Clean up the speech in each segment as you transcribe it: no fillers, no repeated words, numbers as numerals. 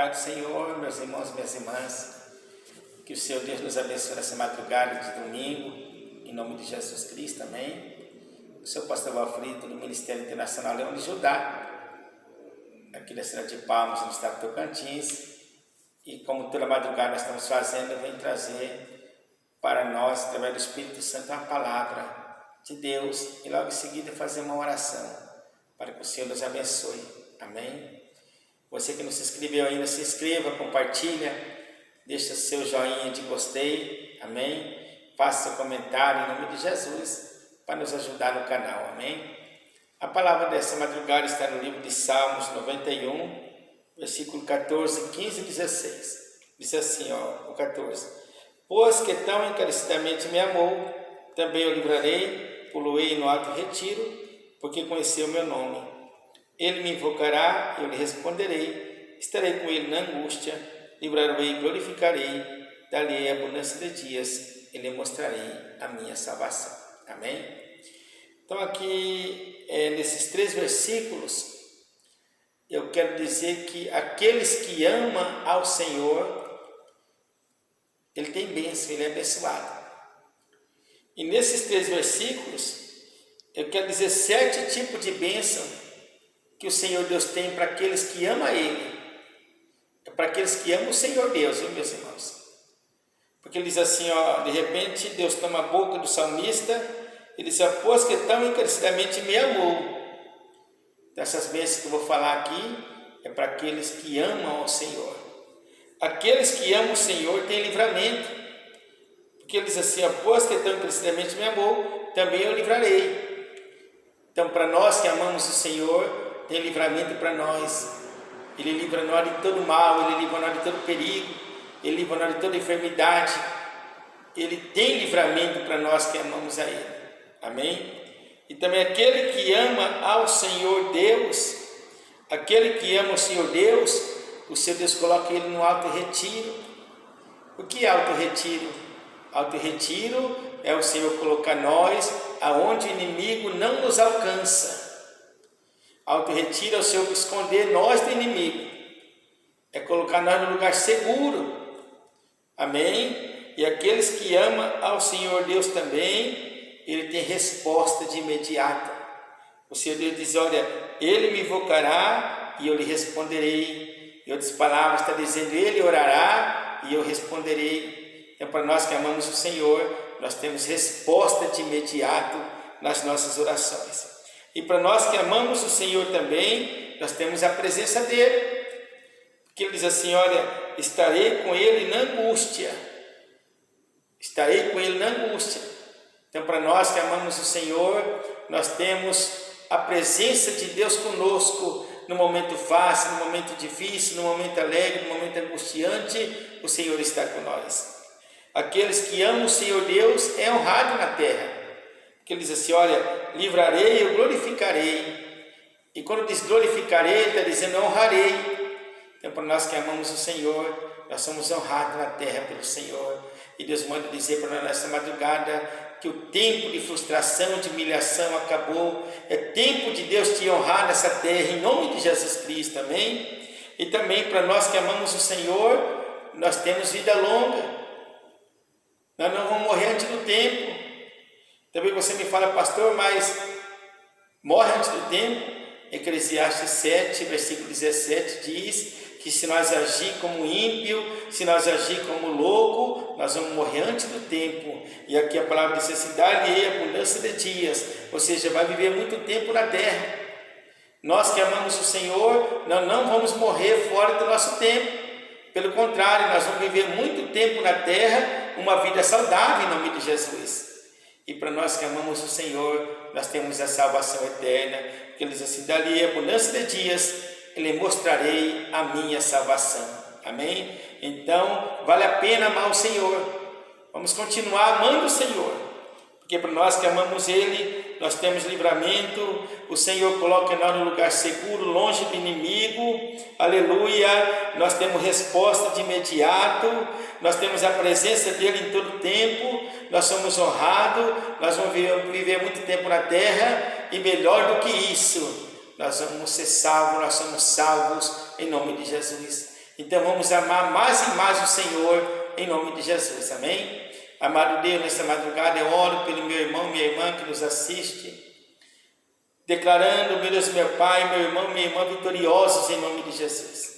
Paz do Senhor, meus irmãos e minhas irmãs, que o Senhor Deus nos abençoe nessa madrugada de domingo, em nome de Jesus Cristo, amém. Eu sou o pastor Valfrito, do Ministério Internacional Leão de Judá, aqui da cidade de Palmas, no estado de Tocantins, e como toda madrugada nós estamos fazendo, eu venho trazer para nós, através do Espírito Santo, uma palavra de Deus, e logo em seguida fazer uma oração, para que o Senhor nos abençoe, amém. Você que não se inscreveu ainda, se inscreva, compartilha, deixa seu joinha de gostei, amém? Faça seu comentário em nome de Jesus, para nos ajudar no canal, amém? A palavra dessa madrugada está no livro de Salmos 91, versículo 14, 15 e 16. Diz assim, o 14. Pois que tão encarecidamente me amou, também eu livrarei, poloei no alto retiro, porque conheceu o meu nome. Ele me invocará, eu lhe responderei, estarei com ele na angústia, livrarei e glorificarei, dar-lhe a abundância de dias, e lhe mostrarei a minha salvação. Amém? Então aqui, nesses 3 versículos, eu quero dizer que aqueles que amam ao Senhor, ele tem bênção, ele é abençoado. E nesses 3 versículos, eu quero dizer 7 tipos de bênção que o Senhor Deus tem para aqueles que amam a Ele. É para aqueles que amam o Senhor Deus, viu, meus irmãos? Porque ele diz assim, de repente, Deus toma a boca do salmista, ele diz, pois que tão encarecidamente me amou. Então, essas bênçãos que eu vou falar aqui, é para aqueles que amam ao Senhor. Aqueles que amam o Senhor têm livramento. Porque ele diz assim, pois que tão encarecidamente me amou, também eu livrarei. Então, para nós que amamos o Senhor, tem livramento para nós. Ele livra nós de todo mal, Ele livra nós de todo perigo, Ele livra nós de toda enfermidade. Ele tem livramento para nós que amamos a Ele. Amém? E também aquele que ama ao Senhor Deus, aquele que ama o Senhor Deus, o Senhor Deus coloca ele no alto retiro. O que é alto retiro? Alto retiro é o Senhor colocar nós aonde o inimigo não nos alcança. Alto retiro é o Senhor esconder nós do inimigo, é colocar nós no lugar seguro, amém? E aqueles que amam ao Senhor Deus também, Ele tem resposta de imediata. O Senhor Deus diz, olha, Ele me invocará e eu lhe responderei. Em outras palavras, está dizendo, Ele orará e eu responderei. Então, para nós que amamos o Senhor, nós temos resposta de imediato nas nossas orações. E para nós que amamos o Senhor também, nós temos a presença dEle. Porque Ele diz assim, olha, estarei com Ele na angústia. Estarei com Ele na angústia. Então, para nós que amamos o Senhor, nós temos a presença de Deus conosco, no momento fácil, no momento difícil, no momento alegre, no momento angustiante, o Senhor está com nós. Aqueles que amam o Senhor Deus é honrado na terra. Porque Ele diz assim, olha, livrarei, eu glorificarei. E quando diz glorificarei, Ele está dizendo honrarei. Então, para nós que amamos o Senhor, nós somos honrados na terra pelo Senhor. E Deus manda dizer para nós nessa madrugada que o tempo de frustração, de humilhação acabou. É tempo de Deus te honrar nessa terra, em nome de Jesus Cristo, amém? E também para nós que amamos o Senhor, nós temos vida longa. Nós não vamos morrer antes do tempo. Também você me fala, pastor, mas morre antes do tempo? Eclesiastes 7, versículo 17 diz que se nós agir como ímpio, se nós agir como louco, nós vamos morrer antes do tempo. E aqui a palavra diz assim, dar-lhe abundância de dias, ou seja, vai viver muito tempo na terra. Nós que amamos o Senhor, nós não vamos morrer fora do nosso tempo. Pelo contrário, nós vamos viver muito tempo na terra, uma vida saudável em nome de Jesus. E para nós que amamos o Senhor, nós temos a salvação eterna, porque Ele diz assim, dali abundância de dias, Ele mostrarei a minha salvação, amém? Então, vale a pena amar o Senhor, vamos continuar amando o Senhor, porque para nós que amamos Ele, nós temos livramento, o Senhor coloca nós no lugar seguro, longe do inimigo, aleluia, nós temos resposta de imediato, nós temos a presença dEle em todo tempo, nós somos honrados, nós vamos viver muito tempo na terra, e melhor do que isso, nós vamos ser salvos, nós somos salvos em nome de Jesus. Então vamos amar mais e mais o Senhor, em nome de Jesus, amém? Amado Deus, nesta madrugada eu oro pelo meu irmão, minha irmã que nos assiste, declarando, meu Deus, meu Pai, meu irmão, minha irmã, vitoriosos em nome de Jesus.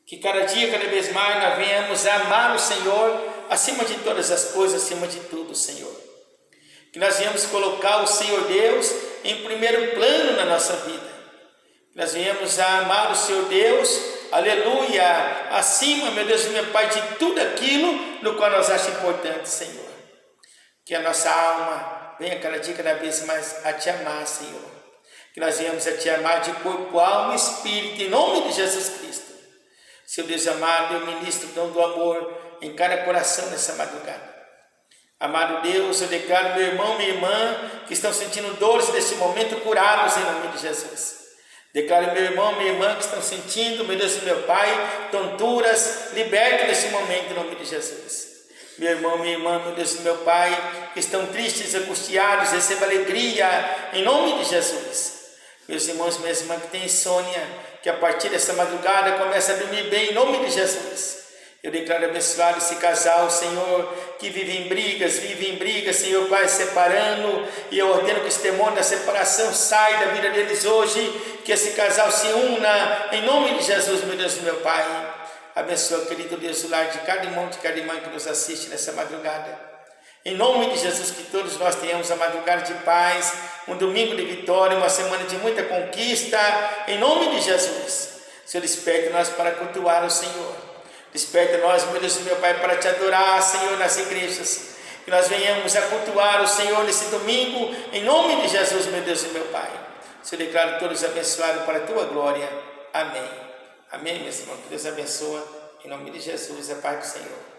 Que cada dia, cada vez mais, nós venhamos a amar o Senhor, acima de todas as coisas, acima de tudo, Senhor. Que nós venhamos colocar o Senhor Deus em primeiro plano na nossa vida. Que nós venhamos a amar o Senhor Deus, aleluia, acima, meu Deus, meu Pai, de tudo aquilo no qual nós achamos importante, Senhor. Que a nossa alma venha cada dia, cada vez mais a Te amar, Senhor. Que nós venhamos a Te amar de corpo, alma e espírito, em nome de Jesus Cristo. Seu Deus amado, eu ministro o dom do amor em cada coração nessa madrugada. Amado Deus, eu declaro meu irmão, minha irmã, que estão sentindo dores nesse momento, curá-los em nome de Jesus. Declaro meu irmão, minha irmã, que estão sentindo, meu Deus e meu Pai, tonturas, liberto nesse momento em nome de Jesus. Meu irmão, minha irmã, meu Deus e meu Pai, que estão tristes, angustiados, receba alegria em nome de Jesus. Meus irmãos, minhas irmãs que têm insônia, que a partir dessa madrugada comece a dormir bem em nome de Jesus. Eu declaro abençoado esse casal, Senhor, que vive em brigas, Senhor Pai, separando, e eu ordeno que esse demônio da separação saia da vida deles hoje, que esse casal se una, em nome de Jesus, meu Deus e meu Pai. Abençoa, querido Deus, o lar de cada irmão, de cada irmã que nos assiste nessa madrugada. Em nome de Jesus, que todos nós tenhamos a madrugada de paz, um domingo de vitória, uma semana de muita conquista, em nome de Jesus. Senhor, desperta nós para cultuar o Senhor. Desperta nós, meu Deus e meu Pai, para Te adorar, Senhor, nas igrejas. Que nós venhamos a cultuar o Senhor nesse domingo, em nome de Jesus, meu Deus e meu Pai. Senhor, declaro todos abençoados para a Tua glória. Amém. Amém, meus irmãos. Que Deus abençoe. Em nome de Jesus, a paz do Senhor.